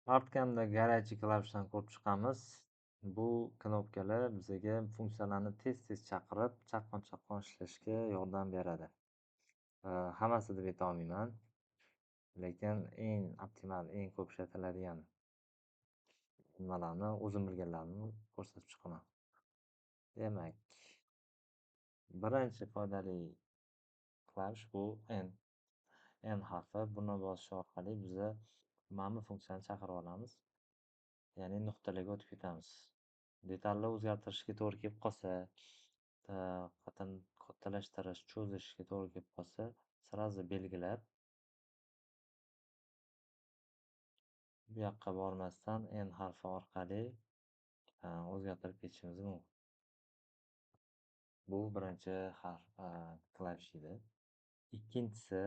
Artkamda garajli klavishdan ko'rib chiqamiz. Bu knopkalar bizga funksiyalarni tez-tez chaqirib, chaqqon-chaqqon ishlashga yordam beradi. Hammasi deb aytolmayman, lekin eng optimal, eng ko'p ishlatiladigan nimalarni, o'zim bilganlarimni ko'rsatib chiqaman. Demak, birinchi foydali klavish bu N. N harfi. Buni bosish orqali biza mana bu funksiyani chaqirib olamiz. Ya'ni nuqtalarga o'tib ketamiz. Detalni o'zgartirishga to'g'ri kelib qolsa, kattalashtirish, cho'zishga to'g'ri kelib qolsa, sразу belgilab, bu yoqqa bormasdan N harfi orqali o'zgartirib ketishimiz mumkin. Bu birinchi klavish edi. Ikkinchisi,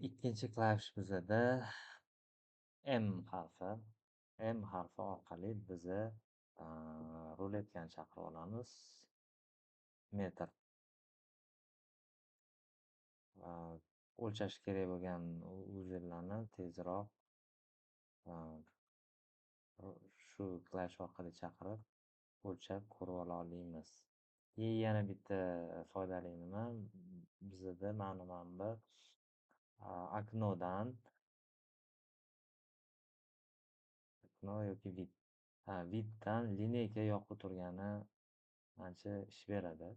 ikkinchi klavish bizada M harfi. M harfi orqali biza ruletkani chaqirib olamiz. Metr. O'lchash kerak bo'lgan uzerlarni tezroq shu klavish orqali chaqirib, o'lchab ko'rib ola olamiz. Yana bitta foydali nima, bizada mana bu oknodan yoki viddan lineyka yoqib turgani ancha ish beradi.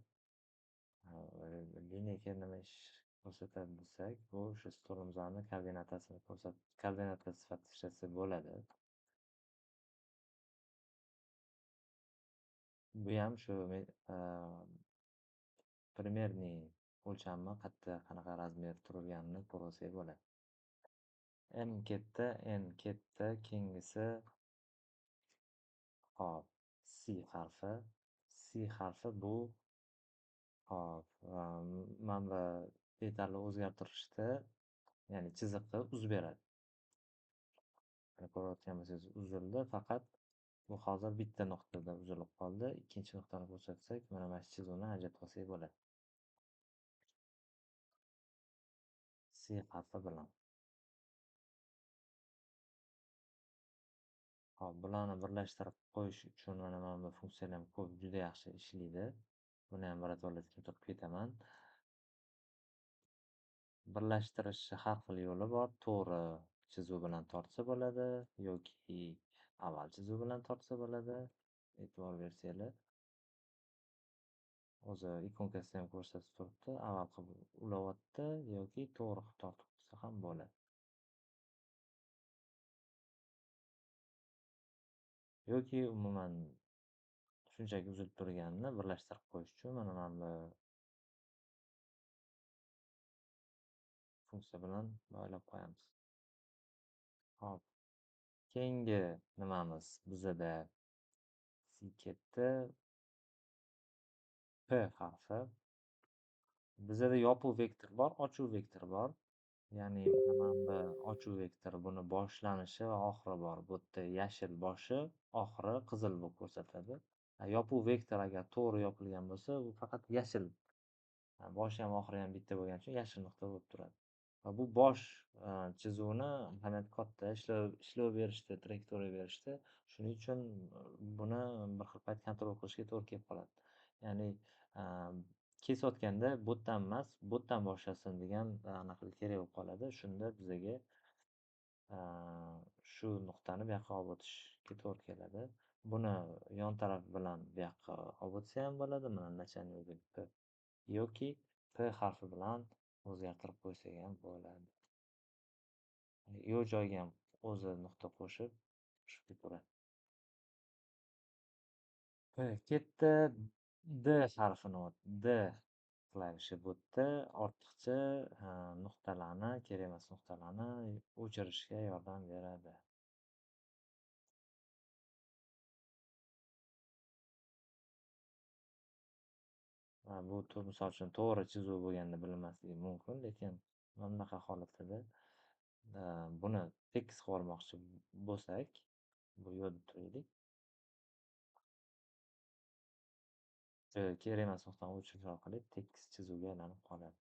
Lineyka nima ish ko'rsatadi desak, bu o'sha stolimizni koordinata sifatida ishlasa bo'ladi. Bu ham shu primerniy o'lchamni qanaqa razmer turganini ko'rib olsak bo'ladi. M katta, N katta, keyingisi hop, C harfi. C harfi bu hop, mana bu detalni o'zgartirishda, ya'ni chiziqqa uz beradi. Ko'rayotgan bo'lsangiz uzildi, faqat bu hozir bitta nuqtada uzilib qoldi. Ikkinchi nuqtani ko'rsatsak, mana shu chiziqni ajratib olsak bo'ladi. C harfi bilan. Hop, bularni birlashtirib qo'yish uchun mana bu funksiyalar ham ko'p juda yaxshi ishlaydi. Buni ham birato'la keltirib ketaman. Birlashtirish har xil yo'li bor. To'g'ri chizuv bilan tortsa bo'ladi yoki avval chizuv bilan tortsa bo'ladi. E'tibor bersanglar, o'zi ikonkasida ham ko'rsatib turibdi. Avval qilib ulayapti yoki to'g'ri qilib tortib qo'ysa ham bo'ladi. Yoki umuman shunchaki uzilib turganini birlashtirib qo'yish uchun mana bu funksiya bilan bog'lab qo'yamiz. Hop. Keyingi nimamiz bizada C katta, P harfi. Bizada yopiq vektor bor, ochuv vektor bor. Ya'ni mana bu ochuv vektor, buni boshlanishi va oxiri bor. Bu yerda yashil boshi, oxiri qizil bo'lib ko'rsatadi. Yopiq vektor agar to'g'ri yopilgan bo'lsa, u faqat yashil. Boshi ham oxiri ham bitta bo'lgani uchun yashil nuqta bo'lib turadi. Va bu bosh chizuvni ahamiyati katta, ishlov berishda, trayektoriya berishda. Shuning uchun buni bir xil payt kontrol qilishga to'g'ri kelib qoladi. Ya'ni kesayotganda bu yerdan emas, bu yerdan boshlasin degan anaqa kerak bo'lib qoladi. Shunda bizaga shu nuqtani bu yoqqa olib o'tishga to'g'ri keladi. Buni yon taraf bilan bu yoqqa olib o'tsa ham bo'ladi. Mana nachalnik P yoki P harfi bilan o'zgartirib qo'ysak ham bo'ladi. Yo'q joyga ham o'zi nuqta qo'shib ketaveradi. Katta D harfini D klavishi bu yerda ortiqcha nuqtalarni, kerak emas nuqtalarni o'chirishga yordam beradi. Bu misol uchun to'g'ri chizuv bo'lganda bilinmasligi mumkin, lekin mana bunaqa holatda buni tekis qilib olmoqchi bo'lsak, bu yo'lda turaylik. Kerak emas nuqtani o'chirish orqali tekis chizuvga aylanib qoladi.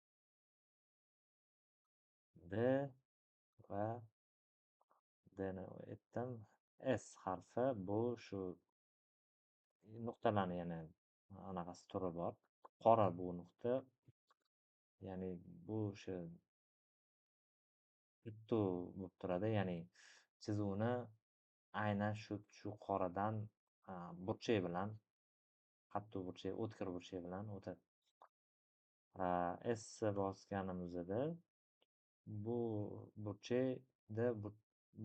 D va Dni aytdim. S harfi bu shu nuqtalarni yana anaqasi turi bor. Qora bu nuqta, ya'ni bu o'sha bittu bo'lib turadi, ya'ni chizuvni aynan shu qoradan burchak bilan, qattiq burchak, o'tkir burchak bilan o'tadi. S bosganimizda bu burchakda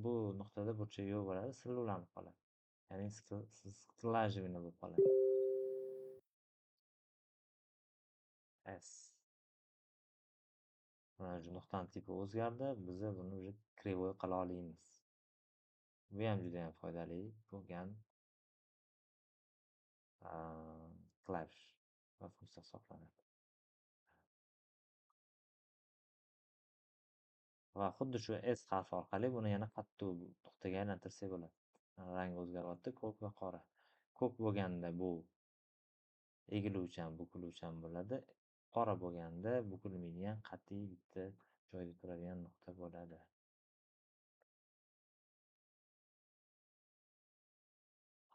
bu nuqtada burchak yo'q bo'ladi, silluvlanib qoladi. Ya'ni skladajniy bo'lib qoladi. S. Mana shu nuqtani tipi o'zgardi. Biza buni уже krivoy qila olamiz. Bu ham juda ham foydali bo'lgan klavish va funksiya hisoblanadi. Va xuddi shu S harfi orqali buni yana qattiq nuqtaga aylantirsak bo'ladi. Rangi o'zgaryapti, ko'k va qora. Ko'k bo'lganda bu egiluvchan, bukiluvchan bo'ladi. Qora bo'lganda bukilmaydigan, qat'iy bitta joyda turadigan nuqta bo'ladi.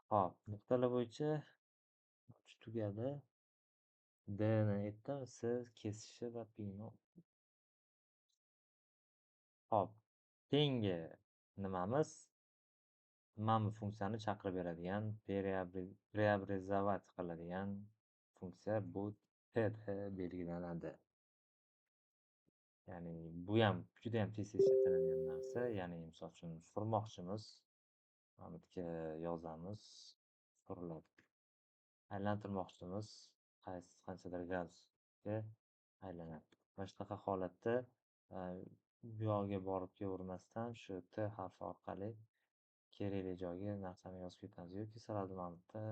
Hop, nuqtalar bo'yicha tugadi. Dni aytdim, S kesishi va Pni. Hop, keyingi nimamiz mana bu funksiyani chaqirib beradigan, preobrazovat qiladigan funksiya bu TD belgilanadi. Ya'ni bu ham juda ham tez ishlatiladigan narsa. Ya'ni misol uchun surmoqchimiz, mana bu yerga yozamiz, suriladi. Aylantirmoqchimiz, qanchadir gradusga aylanadi. Mana shunaqa holatda bu yog'iga borib kelavermasdan shu T harfi orqali kerakli joyga narsani yozib ketamiz yoki sразу mana bu yerda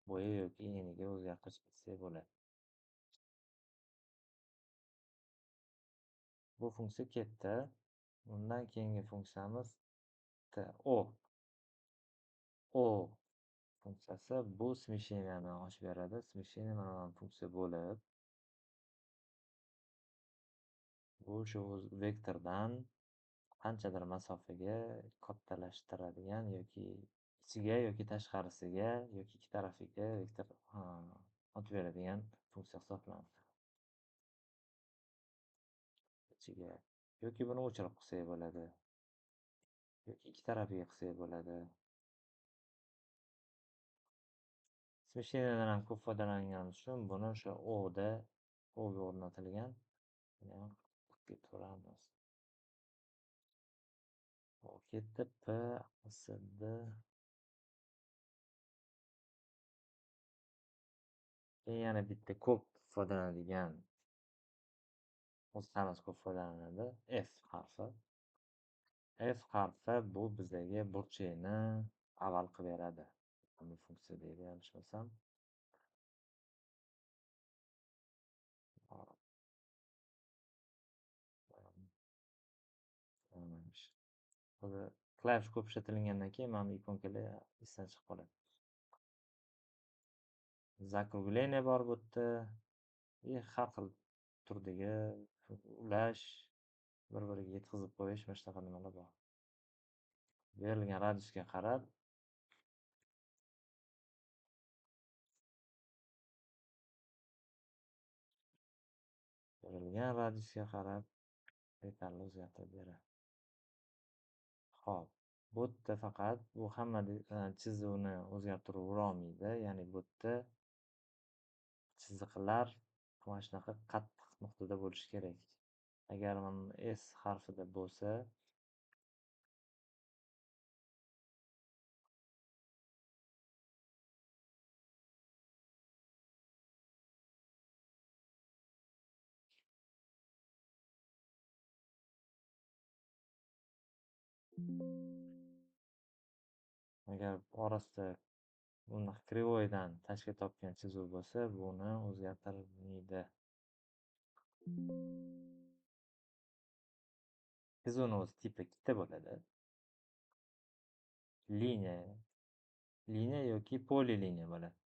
bo'ya yoki eniga o'zgartirish qilsak bo'ladi. Bu funksiya ketdi. Undan keyingi funksiyamiz O. O funksiyasi bu smisheniyani ochib beradi. Smisheniya mana bu funksiya bo'lib, bu shu vektordan qanchadir masofaga kattalashtiradigan yoki ichiga yoki tashqarisiga yoki ikki tarafiga vektor ochib beradigan funksiya hisoblanadi. Ichiga yoki buni o'chirib qilsak bo'ladi. Yoki ikki tarafiga qilsak bo'ladi. Smisheniyadan ham ko'p foydalanganimiz uchun buni o'sha O'ga o'rnatilgan ketaveramiz. O ketdi, P, SD. Keyin yana bitta ko'p foydalanadigan, o'zi hammasi ko'p foydalanadi, F harfi. F harfi bu bizdagi burchakni avval qilib beradi. Bu funksiya deydi, yanglishmasam. Klavish ko'p ishlatilgandan keyin mana bu ikonkalar esdan chiqib qoladi. Zakrugleniya bor bu yerda. Har xil turdagi ulash, bir-biriga yetkazib qo'yish, mana shunaqa nimalar bor. Berilgan radiusga qarab detalni o'zgartirib beradi. Xo'p, bu yerda faqat bu hamma chizuvni o'zgartiraverolmaydi. Ya'ni bu yerda chiziqlar mana shunaqa qattiq nuqtada bo'lishi kerak. Agar mana S harfida bo'lsa, agar orasida buni krivoydan tashkil topgan chizuv bo'lsa, buni o'zgartirmaydi. Chizuvni o'zi tipi ikkita bo'ladi. Liniya yoki poliliniya bo'ladi.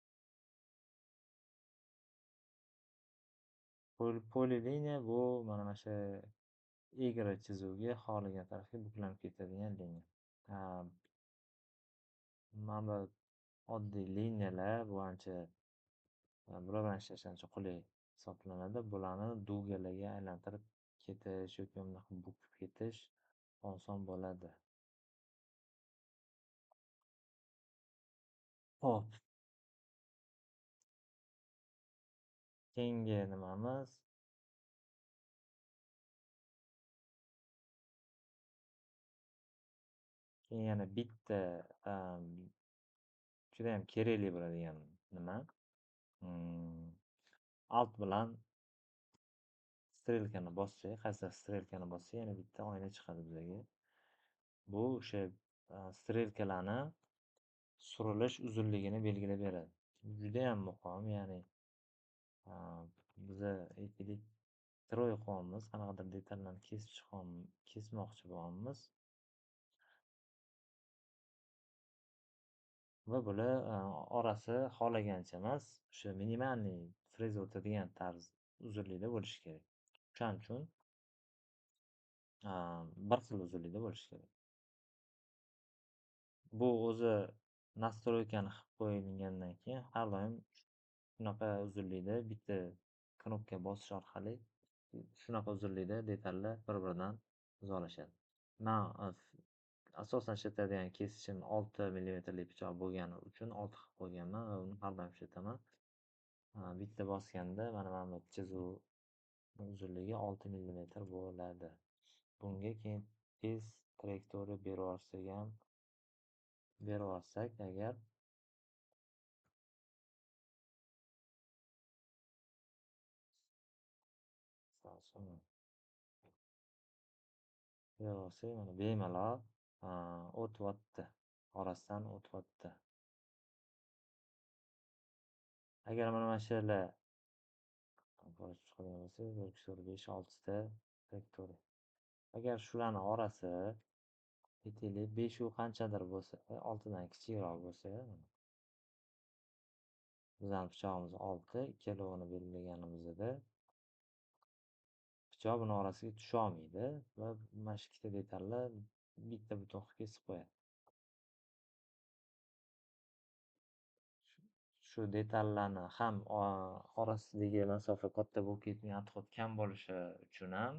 Poliliniya bu mana shu egri chizuvga xohlagan tarafga buklanib ketadigan liniya. Ha, mana bu oddiy liniyalar bu ancha birodan ishlash ancha qulay hisoblanadi. Bularni duvgalarga aylantirib ketish yoki bunaqa bukib ketish oson bo'ladi. Hop, keyingi nimamiz keyin yana bitta judayam kerakli bo'ladigan nima alt bilan strelkani bossak, qaysidir strelkani bossak yana bitta oyna chiqadi bizga. Bu o'sha strelkalarni surilish uzunligini belgilab beradi. Judayam muhim, ya'ni biza aytaylik stroy qilyapmiz, qanaqadir detallarni kesmoqchi bo'lyapmiz va bular orasi xohlagancha emas, o'sha minimalniy freza o'tadigan tarz uzunlikda bo'lishi kerak. O'shaning uchun bir xil uzunlikda bo'lishi kerak. Bu o'zi nastroykani qilib qo'yilgandan keyin har doim shunaqa uzunlikda bitta knopka bosish orqali shunaqa uzunlikda detallar bir-biridan uzalashadi. Men asosan ishlatadigan kesishim 6 millimetrlik pichoq bo'lgani uchun 6 qilib qo'yganman va uni har doim ishlataman. Bitta bosganda mana bu chizuv uzunligi 6 millimetr bo'ladi. Bunga keyin tez trayektoriya berib agar mana bemalol o'tyapti, orasidan o'tyapti. Agar mana shu yerlar 1, 2, 4, 5, 6 ta trayektoriya. Agar shularni orasi aytaylik 5 u qanchadir bo'lsa, 6 dan kichikroq bo'lsa, bizani pichog'imiz 6, ikkalovini belgilaganimizda pichoq buni orasiga tusholmaydi va mana shu ikkita detallar bitta butun qilib kesib qo'yadi. Shu detallarni ham orasidagi masofa katta bo'lib ketmay, antiqot kam bo'lishi uchun ham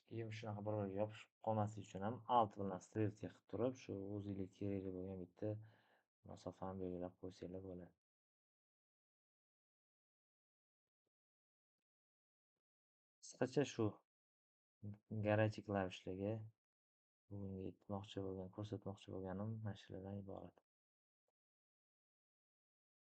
keyin shunaqa bir-biriga yopishib qolmasligi uchun ham alt bilan strelka qilib turib, shu o'zingizga kerakli bo'lgan bitta masofani belgilab qo'ysanglar bo'ladi. Qisqacha shu garajik klavishligi bugungi ko'rsatmoqchi bo'lganim mana shulardan iborat.